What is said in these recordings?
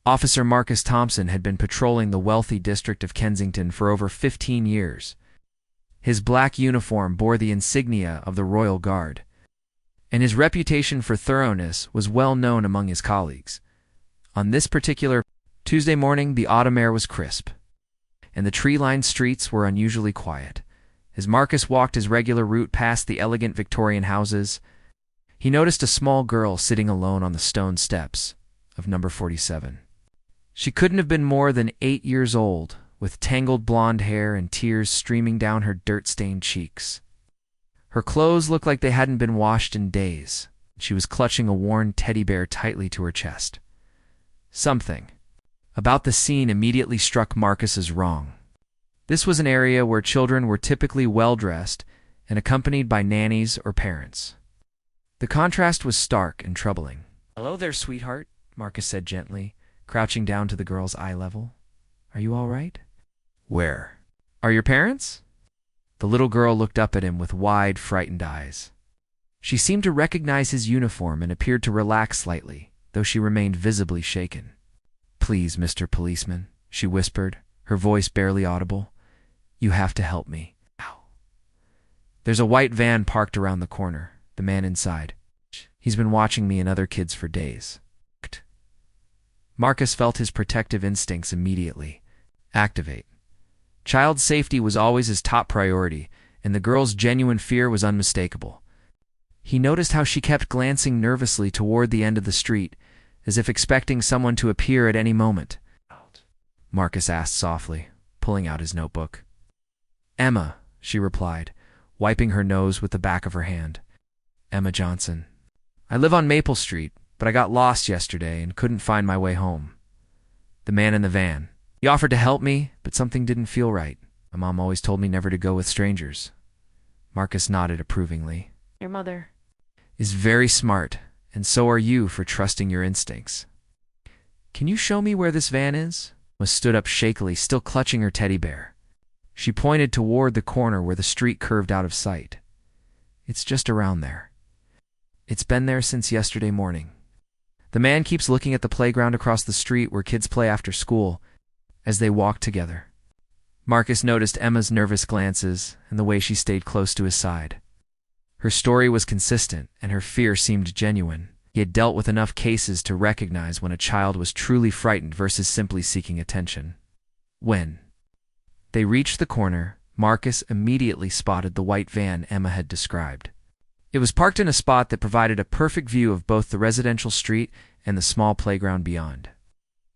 Officer Marcus Thompson had been patrolling the wealthy district of Kensington for over 15 years. His black uniform bore the insignia of the Royal Guard, and his reputation for thoroughness was well known among his colleagues. On this particular Tuesday morning, the autumn air was crisp, and the tree-lined streets were unusually quiet. As Marcus walked his regular route past the elegant Victorian houses, he noticed a small girl sitting alone on the stone steps of number 47. She couldn't have been more than 8 years old, with tangled blonde hair and tears streaming down her dirt-stained cheeks. Her clothes looked like they hadn't been washed in days. She was clutching a worn teddy bear tightly to her chest. Something about the scene immediately struck Marcus as wrong. This was an area where children were typically well-dressed and accompanied by nannies or parents. The contrast was stark and troubling. "Hello there, sweetheart," Marcus said gently, crouching down to the girl's eye level. "Are you all right?" "Where are your parents?" The little girl looked up at him with wide, frightened eyes. She seemed to recognize his uniform and appeared to relax slightly, though she remained visibly shaken. "Please, Mr. Policeman," she whispered, her voice barely audible. "You have to help me." "Ow." "There's a white van parked around the corner. The man inside. He's been watching me and other kids for days." Marcus felt his protective instincts immediately activate. Child safety was always his top priority, and the girl's genuine fear was unmistakable. He noticed how she kept glancing nervously toward the end of the street, as if expecting someone to appear at any moment. Marcus asked softly, pulling out his notebook. "Emma," she replied, wiping her nose with the back of her hand. "Emma Johnson. I live on Maple Street, but I got lost yesterday and couldn't find my way home. The man in the van. He offered to help me, but something didn't feel right. My mom always told me never to go with strangers." Marcus nodded approvingly. "Your mother "Is very smart, and so are you for trusting your instincts. Can you show me where this van is?" Emma stood up shakily, still clutching her teddy bear. She pointed toward the corner where the street curved out of sight. "It's just around there. It's been there since yesterday morning. The man keeps looking at the playground across the street where kids play after school." As they walked together, Marcus noticed Emma's nervous glances and the way she stayed close to his side. Her story was consistent, and her fear seemed genuine. He had dealt with enough cases to recognize when a child was truly frightened versus simply seeking attention. When they reached the corner, Marcus immediately spotted the white van Emma had described. It was parked in a spot that provided a perfect view of both the residential street and the small playground beyond.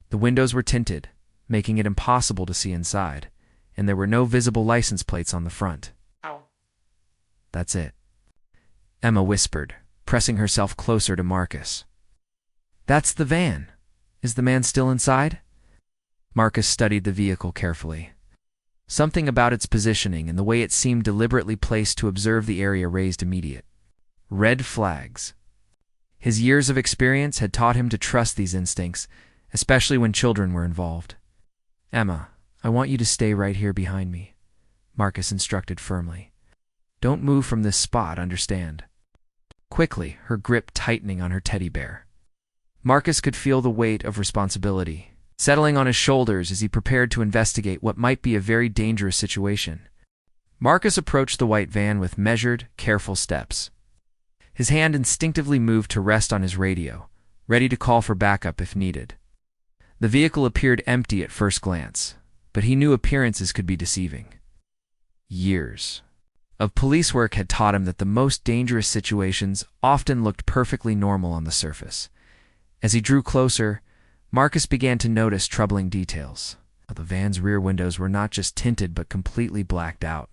The windows were tinted, making it impossible to see inside, and there were no visible license plates on the front. Ow. "That's it," Emma whispered, pressing herself closer to Marcus. "That's the van. Is the man still inside?" Marcus studied the vehicle carefully. Something about its positioning and the way it seemed deliberately placed to observe the area raised immediate red flags. His years of experience had taught him to trust these instincts, especially when children were involved. "Emma, I want you to stay right here behind me," Marcus instructed firmly. "Don't move from this spot, understand?" Quickly, her grip tightening on her teddy bear. Marcus could feel the weight of responsibility settling on his shoulders as he prepared to investigate what might be a very dangerous situation. Marcus approached the white van with measured, careful steps. His hand instinctively moved to rest on his radio, ready to call for backup if needed. The vehicle appeared empty at first glance, but he knew appearances could be deceiving. Years of police work had taught him that the most dangerous situations often looked perfectly normal on the surface. As he drew closer, Marcus began to notice troubling details. The van's rear windows were not just tinted but completely blacked out.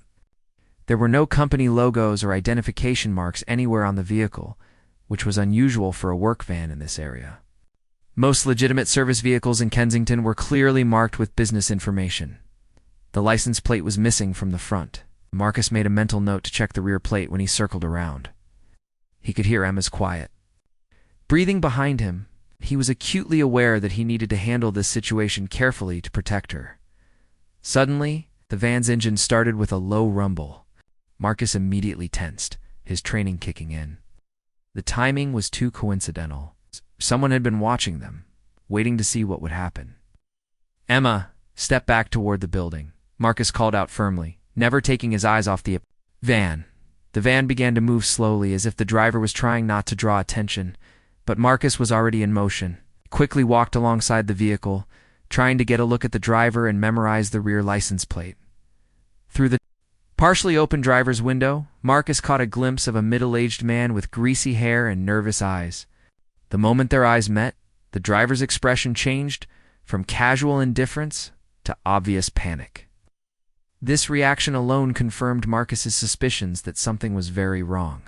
There were no company logos or identification marks anywhere on the vehicle, which was unusual for a work van in this area. Most legitimate service vehicles in Kensington were clearly marked with business information. The license plate was missing from the front. Marcus made a mental note to check the rear plate when he circled around. He could hear Emma's quiet breathing behind him. He was acutely aware that he needed to handle this situation carefully to protect her. Suddenly, the van's engine started with a low rumble. Marcus immediately tensed, his training kicking in. The timing was too coincidental. Someone had been watching them, waiting to see what would happen. "Emma, step back toward the building," Marcus called out firmly, never taking his eyes off the van. The van began to move slowly, as if the driver was trying not to draw attention, but Marcus was already in motion. He quickly walked alongside the vehicle, trying to get a look at the driver and memorize the rear license plate. Through the partially open driver's window, Marcus caught a glimpse of a middle-aged man with greasy hair and nervous eyes. The moment their eyes met, the driver's expression changed from casual indifference to obvious panic. This reaction alone confirmed Marcus's suspicions that something was very wrong.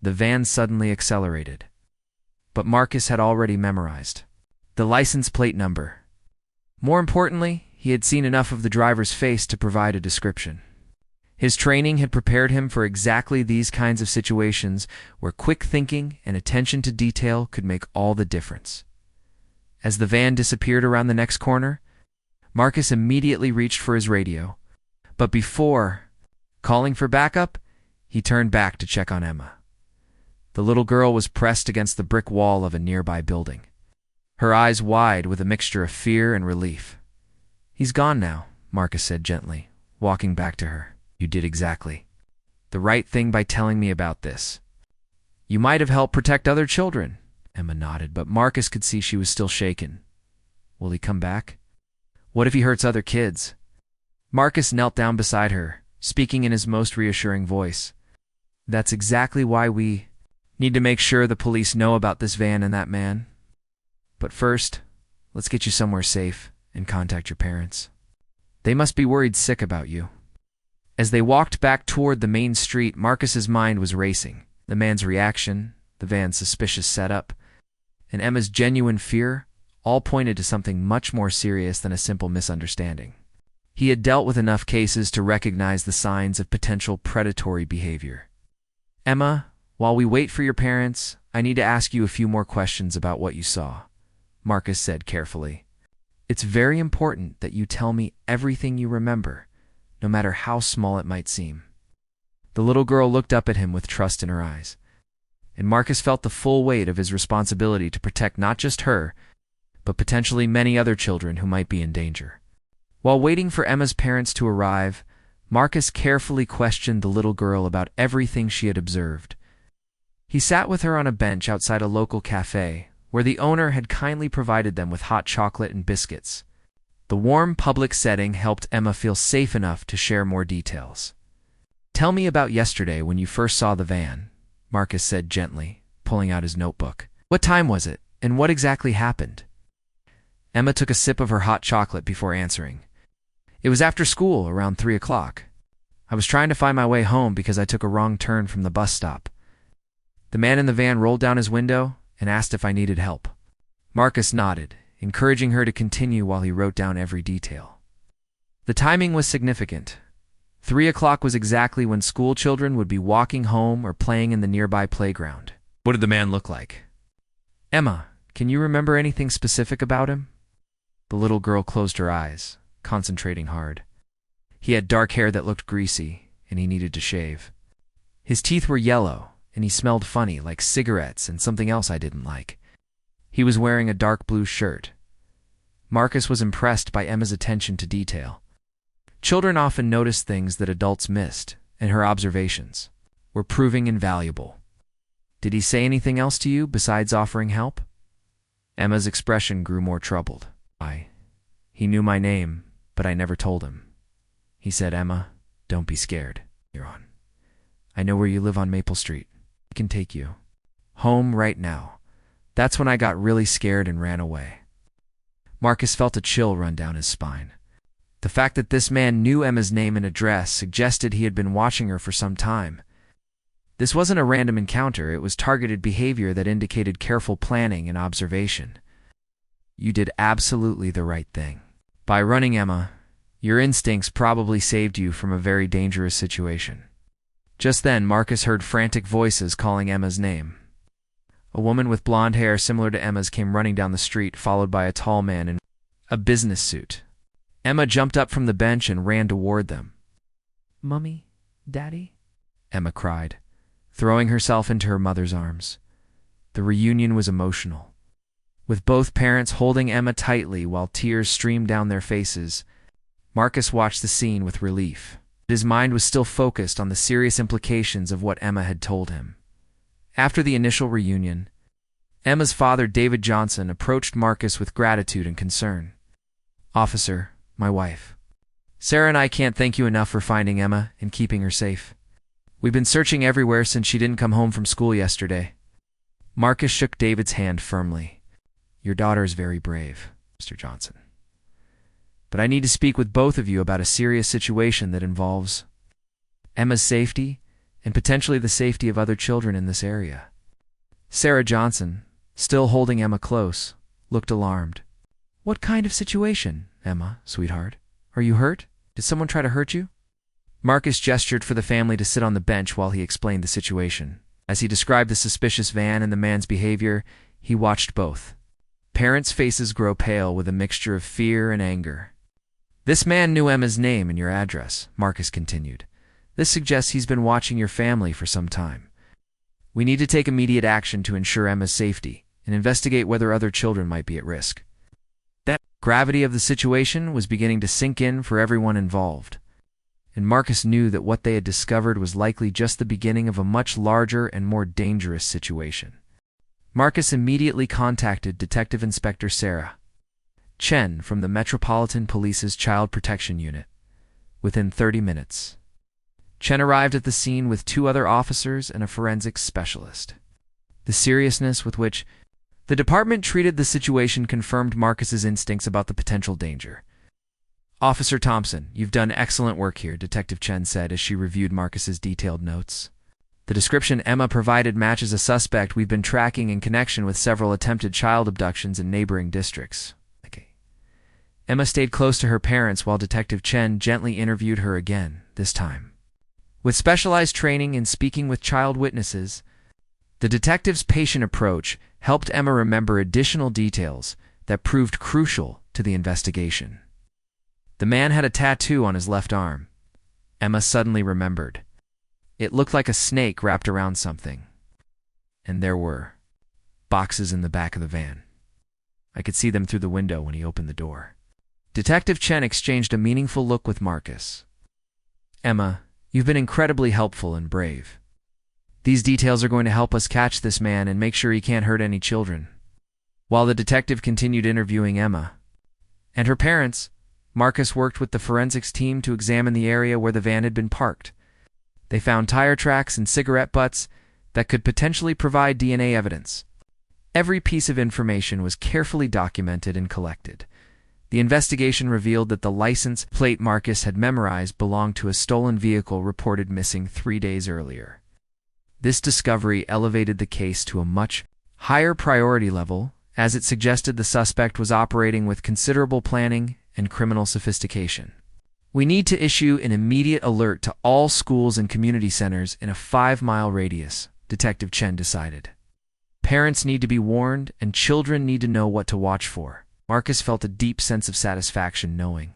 The van suddenly accelerated. But Marcus had already memorized the license plate number. More importantly, he had seen enough of the driver's face to provide a description. His training had prepared him for exactly these kinds of situations where quick thinking and attention to detail could make all the difference. As the van disappeared around the next corner, Marcus immediately reached for his radio. But before calling for backup, he turned back to check on Emma. The little girl was pressed against the brick wall of a nearby building, her eyes wide with a mixture of fear and relief. "He's gone now," Marcus said gently, walking back to her. "You did exactly the right thing by telling me about this. You might have helped protect other children." Emma nodded, but Marcus could see she was still shaken. "Will he come back? What if he hurts other kids?" Marcus knelt down beside her, speaking in his most reassuring voice. "That's exactly why we need to make sure the police know about this van and that man. But first, let's get you somewhere safe and contact your parents. They must be worried sick about you." As they walked back toward the main street, Marcus's mind was racing. The man's reaction, the van's suspicious setup, and Emma's genuine fear all pointed to something much more serious than a simple misunderstanding. He had dealt with enough cases to recognize the signs of potential predatory behavior. "Emma, while we wait for your parents, I need to ask you a few more questions about what you saw," Marcus said carefully. "It's very important that you tell me everything you remember, no matter how small it might seem." The little girl looked up at him with trust in her eyes, and Marcus felt the full weight of his responsibility to protect not just her, but potentially many other children who might be in danger. While waiting for Emma's parents to arrive, Marcus carefully questioned the little girl about everything she had observed. He sat with her on a bench outside a local cafe, where the owner had kindly provided them with hot chocolate and biscuits. The warm public setting helped Emma feel safe enough to share more details. "Tell me about yesterday when you first saw the van," Marcus said gently, pulling out his notebook. "What time was it, and what exactly happened?" Emma took a sip of her hot chocolate before answering. "It was after school, around 3 o'clock. I was trying to find my way home because I took a wrong turn from the bus stop. The man in the van rolled down his window and asked if I needed help." Marcus nodded, encouraging her to continue while he wrote down every detail. The timing was significant. 3 o'clock was exactly when school children would be walking home or playing in the nearby playground. "What did the man look like?" "Emma, can you remember anything specific about him?" The little girl closed her eyes, concentrating hard. He had dark hair that looked greasy, and he needed to shave. His teeth were yellow, and he smelled funny, like cigarettes and something else I didn't like. He was wearing a dark blue shirt. Marcus was impressed by Emma's attention to detail. Children often noticed things that adults missed, and her observations were proving invaluable. "Did he say anything else to you besides offering help?" Emma's expression grew more troubled. He knew my name, but I never told him. He said, 'Emma, don't be scared. You're on. I know where you live on Maple Street. I can take you home right now.' That's when I got really scared and ran away." Marcus felt a chill run down his spine. The fact that this man knew Emma's name and address suggested he had been watching her for some time. This wasn't a random encounter, it was targeted behavior that indicated careful planning and observation. "You did absolutely the right thing by running, Emma. Your instincts probably saved you from a very dangerous situation." Just then, Marcus heard frantic voices calling Emma's name. A woman with blonde hair similar to Emma's came running down the street, followed by a tall man in a business suit. Emma jumped up from the bench and ran toward them. "Mummy, Daddy?" Emma cried, throwing herself into her mother's arms. The reunion was emotional. With both parents holding Emma tightly while tears streamed down their faces, Marcus watched the scene with relief. His mind was still focused on the serious implications of what Emma had told him. After the initial reunion, Emma's father, David Johnson, approached Marcus with gratitude and concern. "Officer, my wife. Sarah and I can't thank you enough for finding Emma and keeping her safe. We've been searching everywhere since she didn't come home from school yesterday." Marcus shook David's hand firmly. "Your daughter is very brave, Mr. Johnson. But I need to speak with both of you about a serious situation that involves Emma's safety and potentially the safety of other children in this area." Sarah Johnson, still holding Emma close, looked alarmed. "What kind of situation, Emma, sweetheart? Are you hurt? Did someone try to hurt you?" Marcus gestured for the family to sit on the bench while he explained the situation. As he described the suspicious van and the man's behavior, he watched both parents' faces grow pale with a mixture of fear and anger. "This man knew Emma's name and your address," Marcus continued. "This suggests he's been watching your family for some time. We need to take immediate action to ensure Emma's safety and investigate whether other children might be at risk." That gravity of the situation was beginning to sink in for everyone involved, and Marcus knew that what they had discovered was likely just the beginning of a much larger and more dangerous situation. Marcus immediately contacted Detective Inspector Sarah Chen from the Metropolitan Police's Child Protection Unit. Within 30 minutes, Chen arrived at the scene with 2 other officers and a forensics specialist. The seriousness with which the department treated the situation confirmed Marcus's instincts about the potential danger. "Officer Thompson, you've done excellent work here," Detective Chen said as she reviewed Marcus's detailed notes. "The description Emma provided matches a suspect we've been tracking in connection with several attempted child abductions in neighboring districts." Emma stayed close to her parents while Detective Chen gently interviewed her again, this time with specialized training in speaking with child witnesses. The detective's patient approach helped Emma remember additional details that proved crucial to the investigation. The man had a tattoo on his left arm. Emma suddenly remembered. It looked like a snake wrapped around something. And there were boxes in the back of the van. I could see them through the window when he opened the door. Detective Chen exchanged a meaningful look with Marcus. "Emma, you've been incredibly helpful and brave. These details are going to help us catch this man and make sure he can't hurt any children." While the detective continued interviewing Emma and her parents, Marcus worked with the forensics team to examine the area where the van had been parked. They found tire tracks and cigarette butts that could potentially provide DNA evidence. Every piece of information was carefully documented and collected. The investigation revealed that the license plate Marcus had memorized belonged to a stolen vehicle reported missing 3 days earlier. This discovery elevated the case to a much higher priority level, as it suggested the suspect was operating with considerable planning and criminal sophistication. "We need to issue an immediate alert to all schools and community centers in a 5-mile radius," Detective Chen decided. "Parents need to be warned, and children need to know what to watch for." Marcus felt a deep sense of satisfaction knowing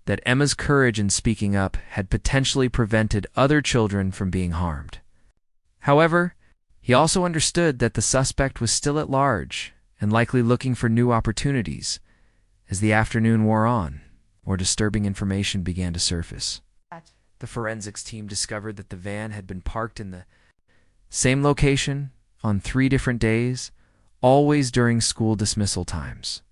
that Emma's courage in speaking up had potentially prevented other children from being harmed. However, he also understood that the suspect was still at large and likely looking for new opportunities as the afternoon wore on, or disturbing information began to surface. The forensics team discovered that the van had been parked in the same location on 3 different days, always during school dismissal times.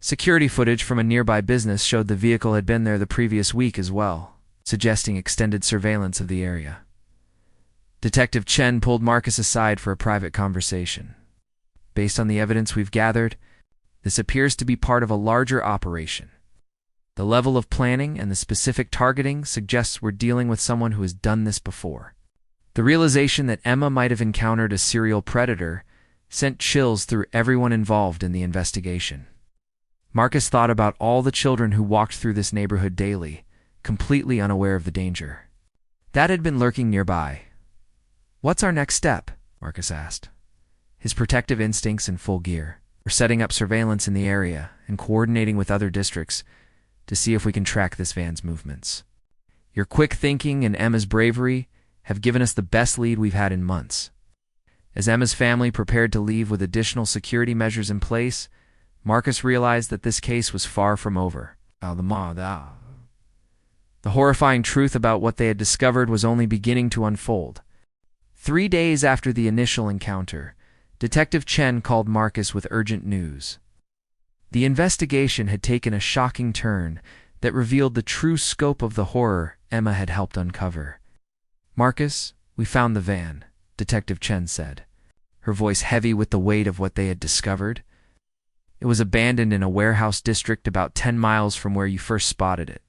Security footage from a nearby business showed the vehicle had been there the previous week as well, suggesting extended surveillance of the area. Detective Chen pulled Marcus aside for a private conversation. "Based on the evidence we've gathered, this appears to be part of a larger operation. The level of planning and the specific targeting suggests we're dealing with someone who has done this before." The realization that Emma might have encountered a serial predator sent chills through everyone involved in the investigation. Marcus thought about all the children who walked through this neighborhood daily, completely unaware of the danger that had been lurking nearby. "What's our next step?" Marcus asked. His protective instincts in full gear. "We're setting up surveillance in the area and coordinating with other districts to see if we can track this van's movements. Your quick thinking and Emma's bravery have given us the best lead we've had in months. As Emma's family prepared to leave with additional security measures in place, Marcus realized that this case was far from over. The horrifying truth about what they had discovered was only beginning to unfold. 3 days after the initial encounter, Detective Chen called Marcus with urgent news. The investigation had taken a shocking turn that revealed the true scope of the horror Emma had helped uncover. "Marcus, we found the van," Detective Chen said, her voice heavy with the weight of what they had discovered. "It was abandoned in a warehouse district about 10 miles from where you first spotted it.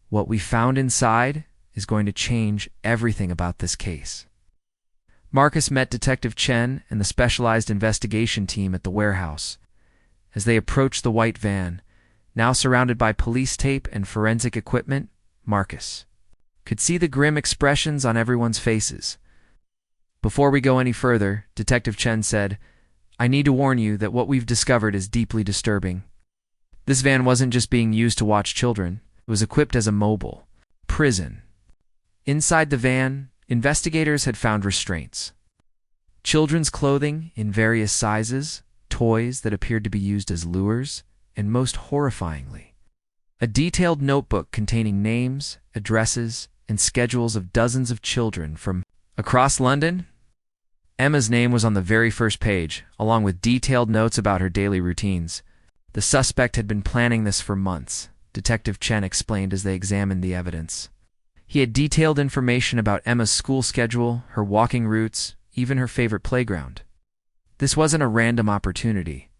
What we found inside is going to change everything about this case." Marcus met Detective Chen and the specialized investigation team at the warehouse. As they approached the white van, now surrounded by police tape and forensic equipment, Marcus could see the grim expressions on everyone's faces. "Before we go any further," Detective Chen said, "I need to warn you that what we've discovered is deeply disturbing. This van wasn't just being used to watch children, it was equipped as a mobile prison. Inside the van, investigators had found restraints, children's clothing in various sizes, toys that appeared to be used as lures, and most horrifyingly, a detailed notebook containing names, addresses, and schedules of dozens of children from across London." Emma's name was on the very first page, along with detailed notes about her daily routines. "The suspect had been planning this for months," Detective Chen explained as they examined the evidence. "He had detailed information about Emma's school schedule, her walking routes, even her favorite playground. This wasn't a random opportunity.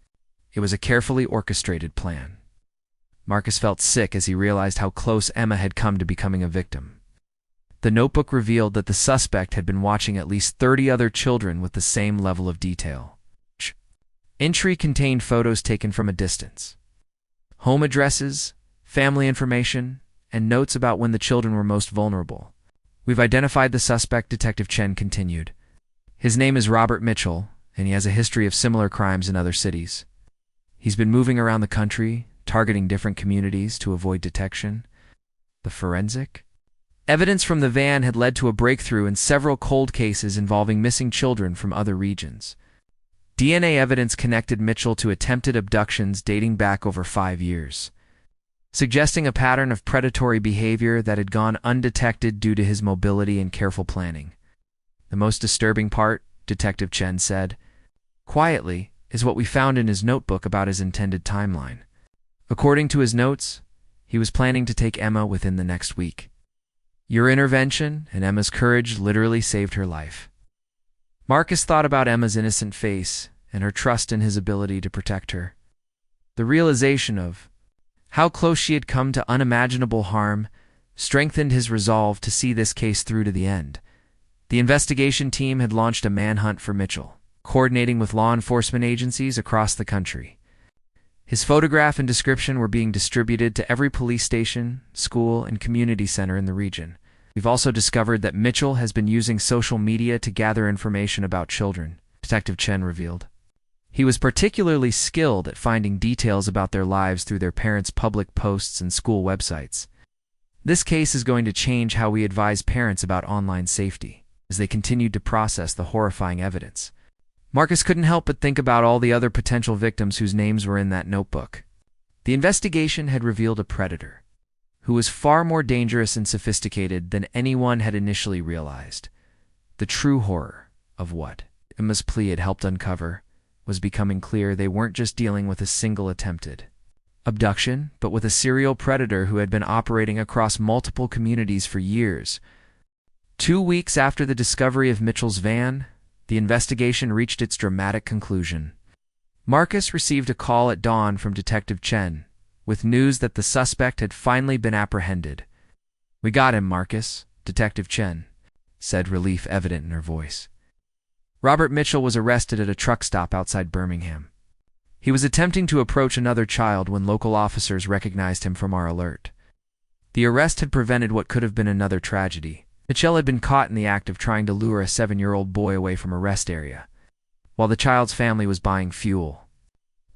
It was a carefully orchestrated plan." Marcus felt sick as he realized how close Emma had come to becoming a victim. The notebook revealed that the suspect had been watching at least 30 other children with the same level of detail. Entry contained photos taken from a distance, home addresses, family information, and notes about when the children were most vulnerable. "We've identified the suspect," Detective Chen continued. "His name is Robert Mitchell, and he has a history of similar crimes in other cities. He's been moving around the country, targeting different communities to avoid detection." The forensic evidence from the van had led to a breakthrough in several cold cases involving missing children from other regions. DNA evidence connected Mitchell to attempted abductions dating back over 5 years, suggesting a pattern of predatory behavior that had gone undetected due to his mobility and careful planning. "The most disturbing part," Detective Chen said, quietly, "is what we found in his notebook about his intended timeline. According to his notes, he was planning to take Emma within the next week. Your intervention and Emma's courage literally saved her life." Marcus thought about Emma's innocent face and her trust in his ability to protect her. The realization of how close she had come to unimaginable harm strengthened his resolve to see this case through to the end. The investigation team had launched a manhunt for Mitchell, coordinating with law enforcement agencies across the country. His photograph and description were being distributed to every police station, school, and community center in the region. "We've also discovered that Mitchell has been using social media to gather information about children," Detective Chen revealed. "He was particularly skilled at finding details about their lives through their parents' public posts and school websites. This case is going to change how we advise parents about online safety." As they continued to process the horrifying evidence, Marcus couldn't help but think about all the other potential victims whose names were in that notebook. The investigation had revealed a predator who was far more dangerous and sophisticated than anyone had initially realized. The true horror of what Emma's plea had helped uncover was becoming clear. They weren't just dealing with a single attempted abduction, but with a serial predator who had been operating across multiple communities for years. 2 weeks after the discovery of Mitchell's van, the investigation reached its dramatic conclusion. Marcus received a call at dawn from Detective Chen with news that the suspect had finally been apprehended. "We got him, Marcus," Detective Chen said, relief evident in her voice. Robert Mitchell was arrested at a truck stop outside Birmingham. He was attempting to approach another child when local officers recognized him from our alert. The arrest had prevented what could have been another tragedy. Mitchell had been caught in the act of trying to lure a 7-year-old boy away from a rest area, while the child's family was buying fuel.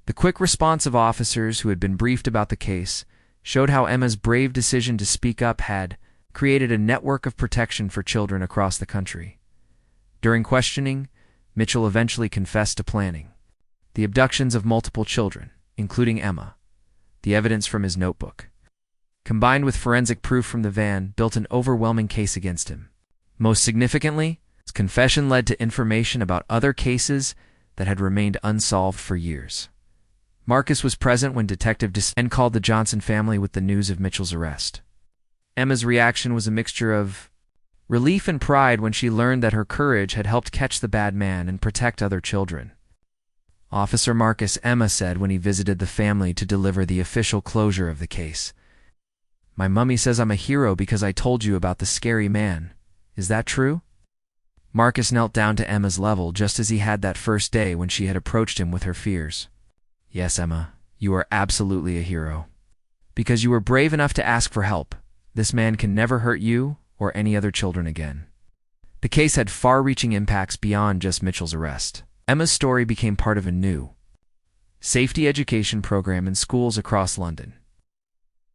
The quick response of officers who had been briefed about the case showed how Emma's brave decision to speak up had created a network of protection for children across the country. During questioning, Mitchell eventually confessed to planning the abductions of multiple children, including Emma. The evidence from his notebook, combined with forensic proof from the van, built an overwhelming case against him. Most significantly, his confession led to information about other cases that had remained unsolved for years. Marcus was present when Detective and called the Johnson family with the news of Mitchell's arrest. Emma's reaction was a mixture of relief and pride when she learned that her courage had helped catch the bad man and protect other children. Officer Marcus, Emma said when he visited the family to deliver the official closure of the case, "My mummy says I'm a hero because I told you about the scary man. Is that true?" Marcus knelt down to Emma's level just as he had that first day when she had approached him with her fears. "Yes, Emma, you are absolutely a hero. Because you were brave enough to ask for help. This man can never hurt you or any other children again." The case had far-reaching impacts beyond just Mitchell's arrest. Emma's story became part of a new safety education program in schools across London,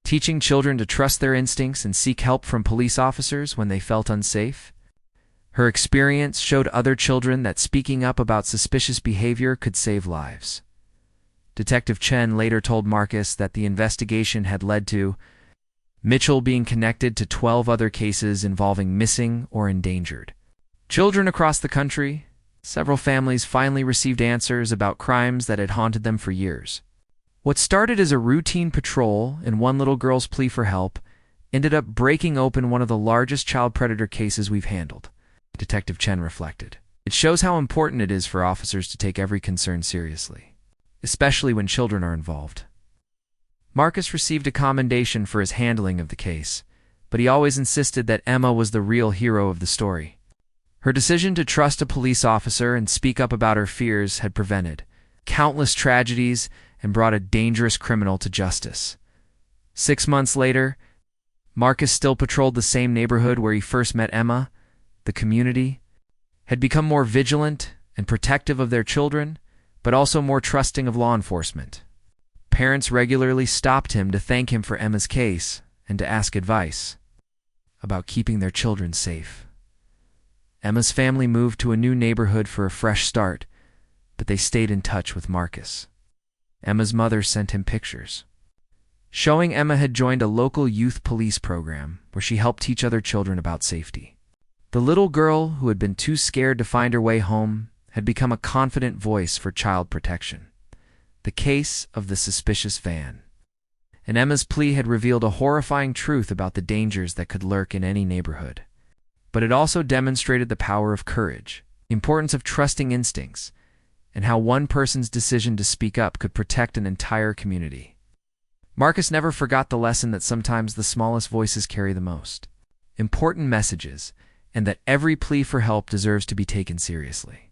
teaching children to trust their instincts and seek help from police officers when they felt unsafe. Her experience showed other children that speaking up about suspicious behavior could save lives. Detective Chen later told Marcus that the investigation had led to Mitchell being connected to 12 other cases involving missing or endangered children across the country. Several families finally received answers about crimes that had haunted them for years. What started as a routine patrol and one little girl's plea for help ended up breaking open one of the largest child predator cases we've handled, Detective Chen reflected. It shows how important it is for officers to take every concern seriously, especially when children are involved. Marcus received a commendation for his handling of the case, but he always insisted that Emma was the real hero of the story. Her decision to trust a police officer and speak up about her fears had prevented countless tragedies and brought a dangerous criminal to justice. 6 months later, Marcus still patrolled the same neighborhood where he first met Emma. The community had become more vigilant and protective of their children, but also more trusting of law enforcement. Parents regularly stopped him to thank him for Emma's case and to ask advice about keeping their children safe. Emma's family moved to a new neighborhood for a fresh start, but they stayed in touch with Marcus. Emma's mother sent him pictures, showing Emma had joined a local youth police program where she helped teach other children about safety. The little girl, who had been too scared to find her way home, had become a confident voice for child protection. The case of the suspicious van and Emma's plea had revealed a horrifying truth about the dangers that could lurk in any neighborhood. But it also demonstrated the power of courage, the importance of trusting instincts, and how one person's decision to speak up could protect an entire community. Marcus never forgot the lesson that sometimes the smallest voices carry the most important messages, and that every plea for help deserves to be taken seriously.